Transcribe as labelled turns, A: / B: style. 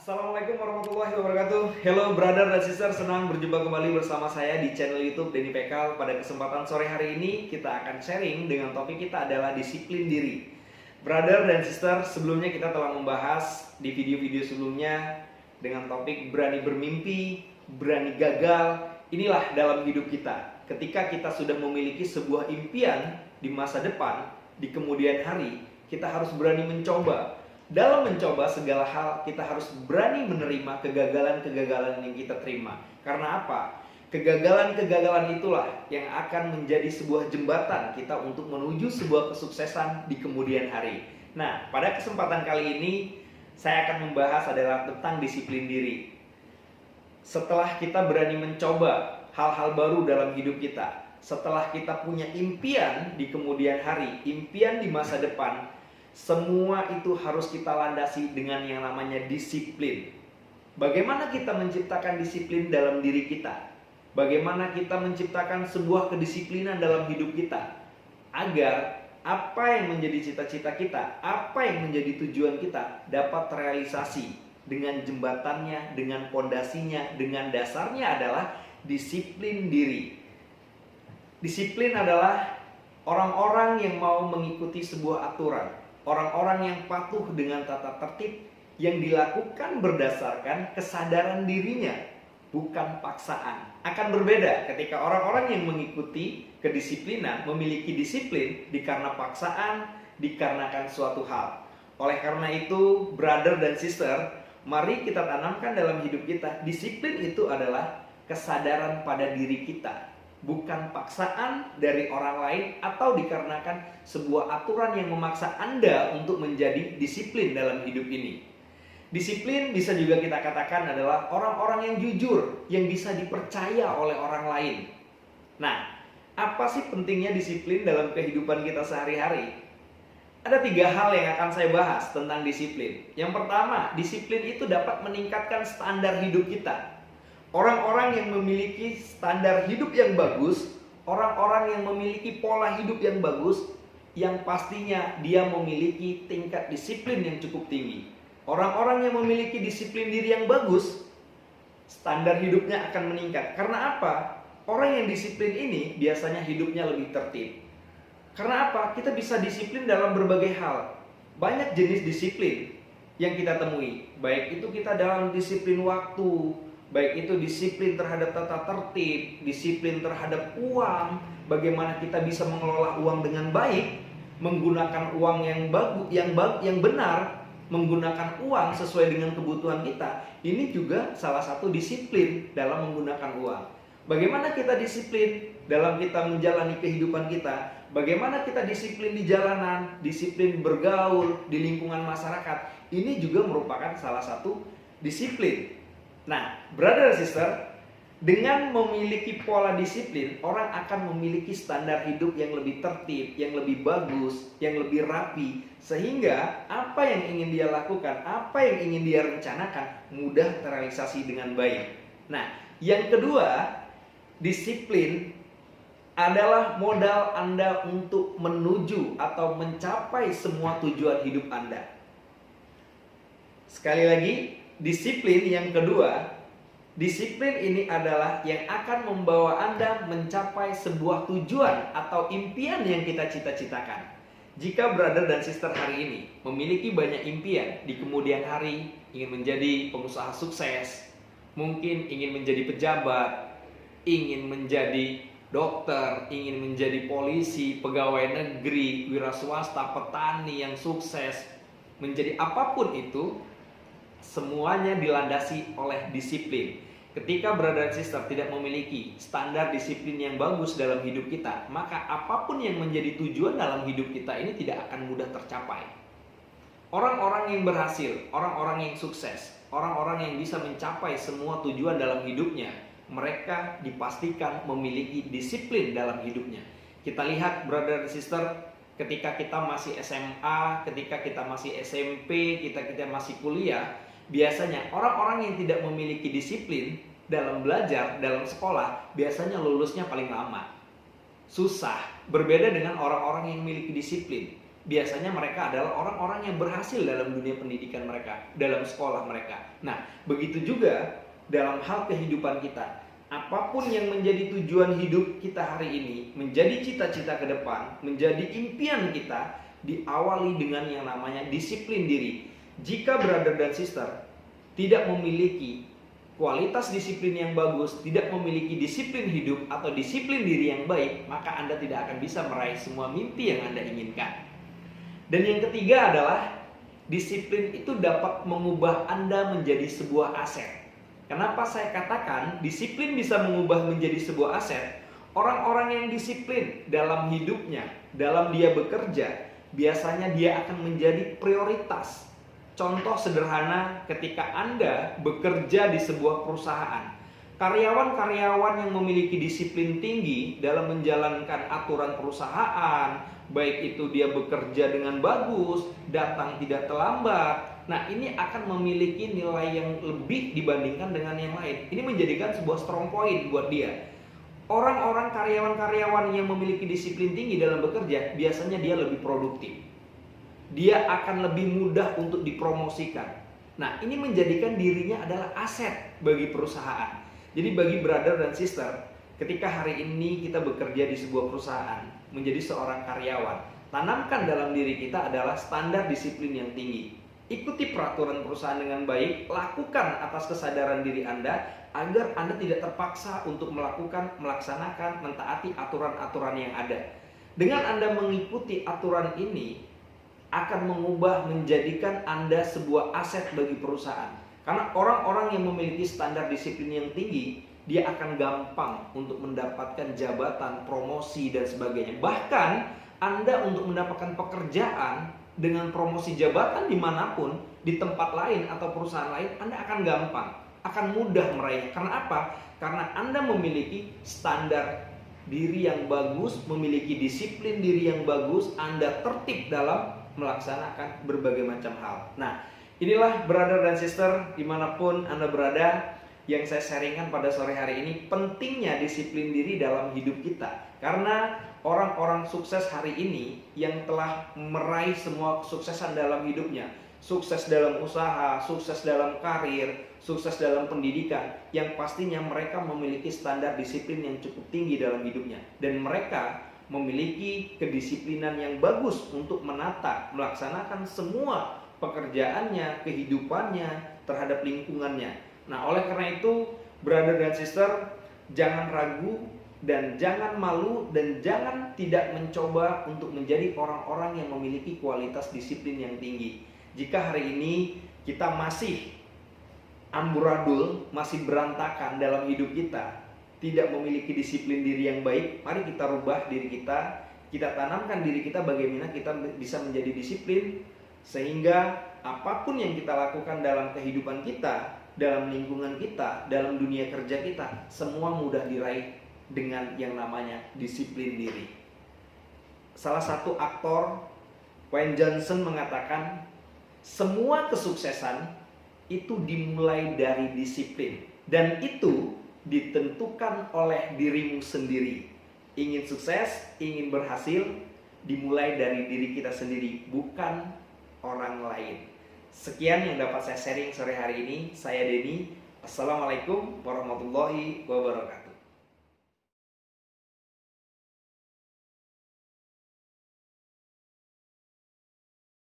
A: Assalamualaikum warahmatullahi wabarakatuh. Hello brother dan sister, senang berjumpa kembali bersama saya di channel YouTube Denny Pekal. Pada kesempatan sore hari ini kita akan sharing dengan topik kita adalah disiplin diri. Brother dan sister, sebelumnya kita telah membahas di video-video sebelumnya dengan topik berani bermimpi, berani gagal. Inilah dalam hidup kita. Ketika kita sudah memiliki sebuah impian di masa depan, di kemudian hari, kita harus berani mencoba. Dalam mencoba segala hal, kita harus berani menerima kegagalan-kegagalan yang kita terima. Karena apa? Kegagalan-kegagalan itulah yang akan menjadi sebuah jembatan kita untuk menuju sebuah kesuksesan di kemudian hari. Nah, pada kesempatan kali ini, saya akan membahas adalah tentang disiplin diri. Setelah kita berani mencoba hal-hal baru dalam hidup kita, setelah kita punya impian di kemudian hari, impian di masa depan, semua itu harus kita landasi dengan yang namanya disiplin. Bagaimana kita menciptakan disiplin dalam diri kita? Bagaimana kita menciptakan sebuah kedisiplinan dalam hidup kita? Agar apa yang menjadi cita-cita kita, apa yang menjadi tujuan kita dapat terrealisasi dengan jembatannya, dengan pondasinya, dengan dasarnya adalah disiplin diri. Disiplin adalah orang-orang yang mau mengikuti sebuah aturan. Orang-orang yang patuh dengan tata tertib yang dilakukan berdasarkan kesadaran dirinya, bukan paksaan. Akan berbeda ketika orang-orang yang mengikuti kedisiplinan, memiliki disiplin dikarenakan paksaan, dikarenakan suatu hal. Oleh karena itu, brother dan sister, mari kita tanamkan dalam hidup kita, disiplin itu adalah kesadaran pada diri kita, bukan paksaan dari orang lain atau dikarenakan sebuah aturan yang memaksa Anda untuk menjadi disiplin dalam hidup ini. Disiplin bisa juga kita katakan adalah orang-orang yang jujur, yang bisa dipercaya oleh orang lain. Nah, apa sih pentingnya disiplin dalam kehidupan kita sehari-hari? Ada 3 hal yang akan saya bahas tentang disiplin. Yang pertama, disiplin itu dapat meningkatkan standar hidup kita. Orang-orang yang memiliki standar hidup yang bagus, orang-orang yang memiliki pola hidup yang bagus, yang pastinya dia memiliki tingkat disiplin yang cukup tinggi. Orang-orang yang memiliki disiplin diri yang bagus, standar hidupnya akan meningkat. Karena apa? Orang yang disiplin ini biasanya hidupnya lebih tertib. Karena apa? Kita bisa disiplin dalam berbagai hal. Banyak jenis disiplin yang kita temui. Baik itu kita dalam disiplin waktu, baik itu disiplin terhadap tata tertib, disiplin terhadap uang, bagaimana kita bisa mengelola uang dengan baik, menggunakan uang yang benar, menggunakan uang sesuai dengan kebutuhan kita. Ini juga salah satu disiplin dalam menggunakan uang. Bagaimana kita disiplin dalam kita menjalani kehidupan kita? Bagaimana kita disiplin di jalanan, disiplin bergaul di lingkungan masyarakat? Ini juga merupakan salah satu disiplin. Nah, brother dan sister, dengan memiliki pola disiplin, orang akan memiliki standar hidup yang lebih tertib, yang lebih bagus, yang lebih rapi, sehingga apa yang ingin dia lakukan, apa yang ingin dia rencanakan, mudah terrealisasi dengan baik. Nah, yang kedua, disiplin adalah modal Anda untuk menuju atau mencapai semua tujuan hidup Anda. Sekali lagi, disiplin yang kedua, disiplin ini adalah yang akan membawa Anda mencapai sebuah tujuan atau impian yang kita cita-citakan. Jika brother dan sister hari ini memiliki banyak impian di kemudian hari, ingin menjadi pengusaha sukses, mungkin ingin menjadi pejabat, ingin menjadi dokter, ingin menjadi polisi, pegawai negeri, wira swasta, petani yang sukses, menjadi apapun itu, semuanya dilandasi oleh disiplin. Ketika brother dan sister tidak memiliki standar disiplin yang bagus dalam hidup kita, maka apapun yang menjadi tujuan dalam hidup kita ini tidak akan mudah tercapai. Orang-orang yang berhasil, orang-orang yang sukses, orang-orang yang bisa mencapai semua tujuan dalam hidupnya, mereka dipastikan memiliki disiplin dalam hidupnya. Kita lihat brother dan sister, ketika kita masih SMA, ketika kita masih SMP, kita masih kuliah, biasanya orang-orang yang tidak memiliki disiplin dalam belajar, dalam sekolah, biasanya lulusnya paling lama. Susah, berbeda dengan orang-orang yang memiliki disiplin. biasanya mereka adalah orang-orang yang berhasil dalam dunia pendidikan mereka, dalam sekolah mereka. Nah, begitu juga dalam hal kehidupan kita. Apapun yang menjadi tujuan hidup kita hari ini, menjadi cita-cita ke depan, menjadi impian kita, diawali dengan yang namanya disiplin diri. Jika brother dan sister tidak memiliki kualitas disiplin yang bagus, tidak memiliki disiplin hidup atau disiplin diri yang baik, maka Anda tidak akan bisa meraih semua mimpi yang Anda inginkan. Dan yang ketiga adalah disiplin itu dapat mengubah Anda menjadi sebuah aset. Kenapa saya katakan disiplin bisa mengubah menjadi sebuah aset? Orang-orang yang disiplin dalam hidupnya, dalam dia bekerja, biasanya dia akan menjadi prioritas. Contoh sederhana ketika Anda bekerja di sebuah perusahaan. Karyawan-karyawan yang memiliki disiplin tinggi dalam menjalankan aturan perusahaan, baik itu dia bekerja dengan bagus, datang tidak terlambat. Nah, ini akan memiliki nilai yang lebih dibandingkan dengan yang lain. Ini menjadikan sebuah strong point buat dia. Orang-orang karyawan-karyawan yang memiliki disiplin tinggi dalam bekerja, biasanya dia lebih produktif. Dia akan lebih mudah untuk dipromosikan. Nah, ini menjadikan dirinya adalah aset bagi perusahaan. Jadi bagi brother dan sister, ketika hari ini kita bekerja di sebuah perusahaan, menjadi seorang karyawan, tanamkan dalam diri kita adalah standar disiplin yang tinggi. Ikuti peraturan perusahaan dengan baik, lakukan atas kesadaran diri Anda, agar Anda tidak terpaksa untuk melaksanakan, mentaati aturan-aturan yang ada. Dengan Anda mengikuti aturan ini, akan mengubah menjadikan Anda sebuah aset bagi perusahaan. Karena orang-orang yang memiliki standar disiplin yang tinggi, dia akan gampang untuk mendapatkan jabatan, promosi, dan sebagainya. Bahkan Anda untuk mendapatkan pekerjaan dengan promosi jabatan dimanapun, di tempat lain atau perusahaan lain, Anda akan gampang, akan mudah meraih. Karena apa? Karena Anda memiliki standar diri yang bagus, memiliki disiplin diri yang bagus, Anda tertib dalam melaksanakan berbagai macam hal. Nah, inilah brother dan sister dimanapun Anda berada, yang saya sharingkan pada sore hari ini, pentingnya disiplin diri dalam hidup kita. Karena orang-orang sukses hari ini yang telah meraih semua kesuksesan dalam hidupnya, sukses dalam usaha, sukses dalam karir, sukses dalam pendidikan, yang pastinya mereka memiliki standar disiplin yang cukup tinggi dalam hidupnya. Dan mereka memiliki kedisiplinan yang bagus untuk menata, melaksanakan semua pekerjaannya, kehidupannya, terhadap lingkungannya. Nah, oleh karena itu, brother dan sister, jangan ragu dan jangan malu dan jangan tidak mencoba untuk menjadi orang-orang yang memiliki kualitas disiplin yang tinggi. Jika hari ini kita masih amburadul, masih berantakan dalam hidup kita, tidak memiliki disiplin diri yang baik, mari kita rubah diri kita, kita tanamkan diri kita bagaimana kita bisa menjadi disiplin, sehingga apapun yang kita lakukan dalam kehidupan kita, dalam lingkungan kita, dalam dunia kerja kita, semua mudah diraih dengan yang namanya disiplin diri. Salah satu aktor, Wayne Johnson, mengatakan semua kesuksesan itu dimulai dari disiplin, dan itu ditentukan oleh dirimu sendiri. Ingin sukses, ingin berhasil, dimulai dari diri kita sendiri, bukan orang lain. Sekian yang dapat saya sharing sore hari ini. Saya Denny. Assalamualaikum warahmatullahi wabarakatuh.